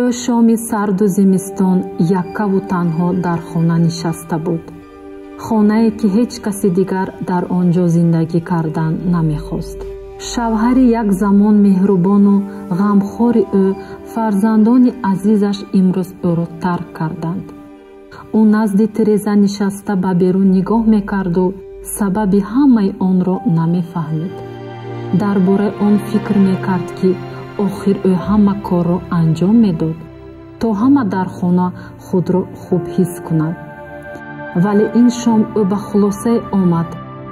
ӯ шоми сарду зимистон яккаву танҳо дар хона нишаста буд. хонае ки ҳеҷ каси дигар дар он ҷо зиндагӣ кардан намехост. шавҳари як замон меҳрубону ғамхори ӯ, фарзандони азизаш имрӯз ӯро тарк карданд. ӯ назди тиреза нишаста ба берун нигоҳ мекарду сабаби ҳамаи онро намефаҳмид. дар бораи он фикр мекард ки охир ӯ ҳама корро анҷом медод, то ҳама дар хона худро хуб ҳис кунад. вале ин шом ӯ ба хулосае омад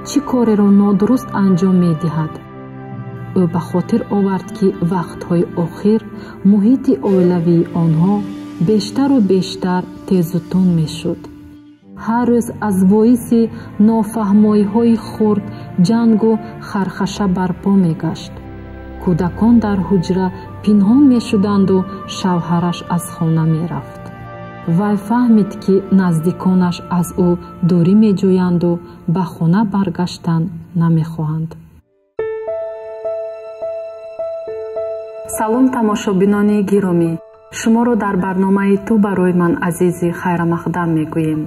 чӣ кореро нодуруст анҷом медиҳад. ӯ ба хотир овард ки вақтҳои охир муҳити оилавии онҳо бештару бештар тезу тун мешуд. ҳар рӯз аз боиси нофаҳмоиҳои хурд ҷангу хархаша барпо мегашт. кӯдакон дар ҳуҷра пинҳон мешуданду шавҳараш аз хона мерафт. вай фаҳмид ки наздиконаш аз ӯ дурӣ меҷӯянду ба хона баргаштан намехоҳанд. салом тамошобинони гиромӣ, шуморо дар барномаи ту барои ман азизи хайрамақдам мегӯем.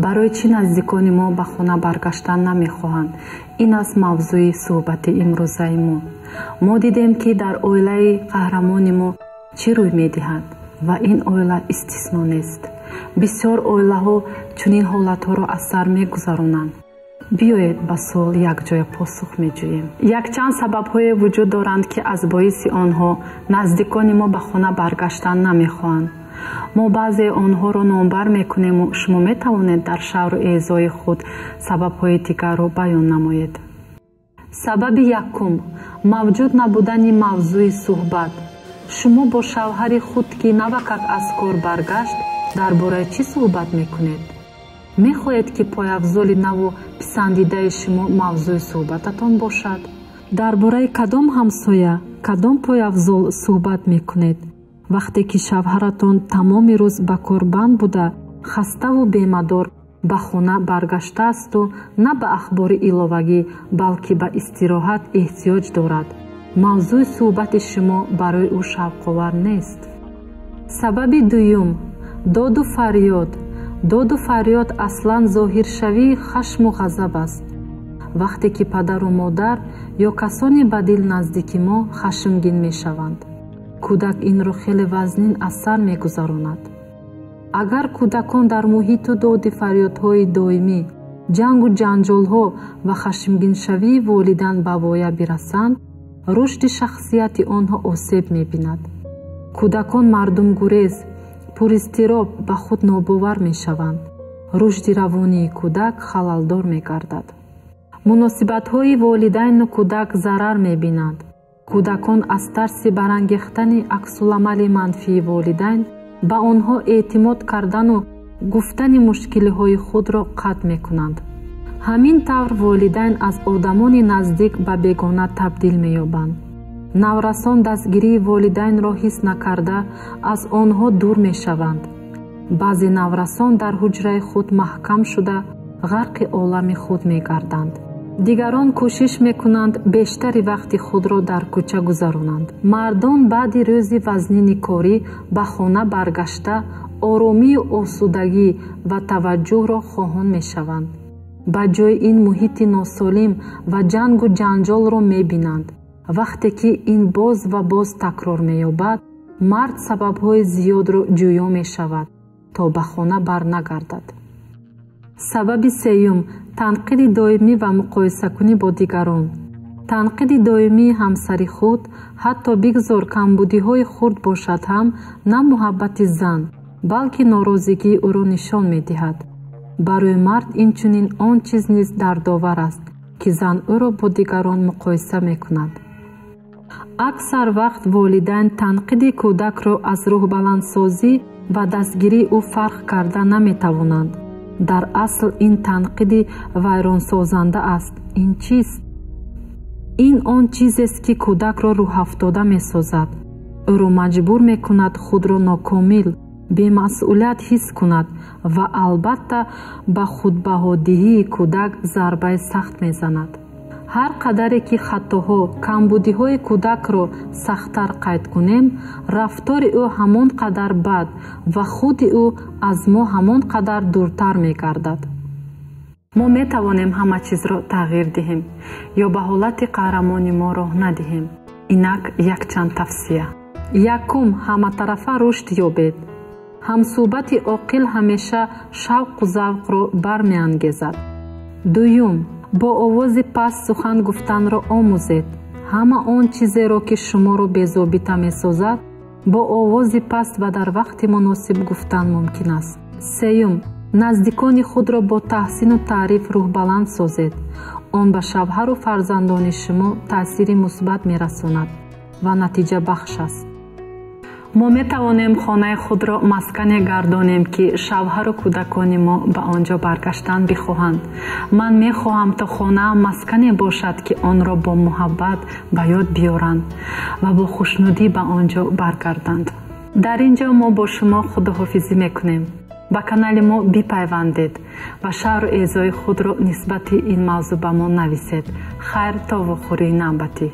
барои чӣ наздикони мо ба хона баргаштан намехоҳанд? ин аст мавзӯи суҳбати имрӯзаи мо. мо дидем ки дар оилаи қаҳрамони мо чӣ рӯй медиҳад ва ин оила истисно нест. бисёр оилаҳо чунин ҳолатҳоро аз сар мегузаронанд. биёед ба суол якҷоя посух меҷӯем. якчанд сабабҳое вуҷуд доранд ки аз боиси онҳо наздикони мо ба хона баргаштан намехоҳанд. мо баъзеи онҳоро номбар мекунему шумо метавонед дар шаҳру эъзои худ сабабҳои дигарро баён намоед. сабаби якум, мавҷуд набудани мавзӯи суҳбат. шумо бо шавҳари худ ки навақат аз кор баргашт дар бораи чӣ суҳбат мекунед? мехоҳед ки пойафзоли наву писандидаи шумо мавзӯи суҳбататон бошад? дар бораи кадом ҳамсоя, кадом пойафзол суҳбат мекунед вақте ки шавҳаратон тамоми рӯз ба кор банд буда хаставу бемадор ба хона баргаштаасту на ба ахбори иловагӣ балки ба истироҳат эҳтиёҷ дорад? мавзӯи суҳбати шумо барои ӯ шавқовар нест. сабаби дуюм, доду фарёд. доду фарёд аслан зоҳиршавии хашму ғазаб аст. вақте ки падару модар ё касони ба дил наздики мо хашмгин мешаванд, кӯдак инро хеле вазнин аз сар мегузаронад. агар кӯдакон дар муҳиту доди фарёдҳои доимӣ, ҷангу ҷанҷолҳо ва хашмгиншавии волидайн ба воя бирасанд, рушди шахсияти онҳо осеб мебинад. кӯдакон мардумгурез, пуристироб, ба худ нобовар мешаванд. рушди равонии кӯдак халалдор мегардад. муносибатҳои волидайну кӯдак зарар мебинанд. кӯдакон аз тарси барангехтани аксуламали манфии волидайн ба онҳо эътимод кардану гуфтани мушкилиҳои худро қатъ мекунанд. ҳамин тавр волидайн аз одамони наздик ба бегона табдил меёбанд. наврасон дастгирии волидайнро ҳис накарда аз онҳо дур мешаванд. баъзе наврасон дар ҳуҷраи худ маҳкам шуда ғарқи олами худ мегарданд. дигарон кӯшиш мекунанд бештари вақти худро дар кӯча гузаронанд. мардон баъди рӯзи вазнини корӣ ба хона баргашта оромию осудагӣ ва таваҷҷӯҳро хоҳон мешаванд. ба ҷои ин муҳити носолим ва ҷангу ҷанҷолро мебинанд. вақте ки ин боз ва боз такрор меёбад, мард сабабҳои зиёдро ҷӯё мешавад то ба хона барнагардад. сабаби сеюм, танқиди доимӣ ва муқоисакунӣ бо дигарон. танқиди доимии ҳамсари худ, ҳатто бигзор камбудиҳои хурд бошад ҳам, на муҳаббати зан, балки норозигии ӯро нишон медиҳад. барои мард инчунин он чиз низ дардовар аст, ки зан ӯро бо дигарон муқоиса мекунад. аксар вақт волидайн танқиди кӯдакро аз рӯҳбаландсозӣ ва дастгирии ӯ фарқ карда наметавонанд. дар асл ин танқиди вайронсозанда аст. ин чист? ин он чизест ки кӯдакро рӯҳафтода месозад. ӯро маҷбур мекунад худро нокомил, бемасъулият ҳис кунад ва албатта ба худбаҳодиҳии кӯдак зарбаи сахт мезанад. ҳар қадаре ки хатоҳо камбудиҳои кӯдакро сахттар қайд кунем, рафтори ӯ ҳамон қадар бад ва худи ӯ аз мо ҳамон қадар дуртар мегардад. мо метавонем ҳама чизро тағйир диҳем ё ба ҳолати қаҳрамони мо роҳ надиҳем. Инак якчанд тавсия. Якум, ҳаматарафа рушд ёбед. ҳамсӯҳбати оқил ҳамеша шавқу завқро бармеангезад. Дуюм, бо овози паст сухан гуфтанро омӯзед. ҳама он чизеро ки шуморо безобита месозад, бо овози паст ва дар вақти муносиб гуфтан мумкин аст. Сеюм, наздикони худро бо таҳсину таъриф рӯҳбаланд созед. он ба шавҳару фарзандони шумо таъсири мусбат мерасонад ва натиҷабахш аст. мо метавонем хонаи худро маскане гардонем ки шавҳару кӯдакони мо ба он ҷо баргаштан бихоҳанд. ман мехоҳам то хонаам маскане бошад ки онро бо муҳаббат ба ёд биёранд ва бо хушнудӣ ба он ҷо баргарданд. дар ин ҷо мо бо шумо худоҳофизӣ мекунем. ба канали мо бипайвандед ва шаҳру эъзои худро нисбати ин мавзӯъ ба мо нависед. хайр то вохӯрии навбатӣ.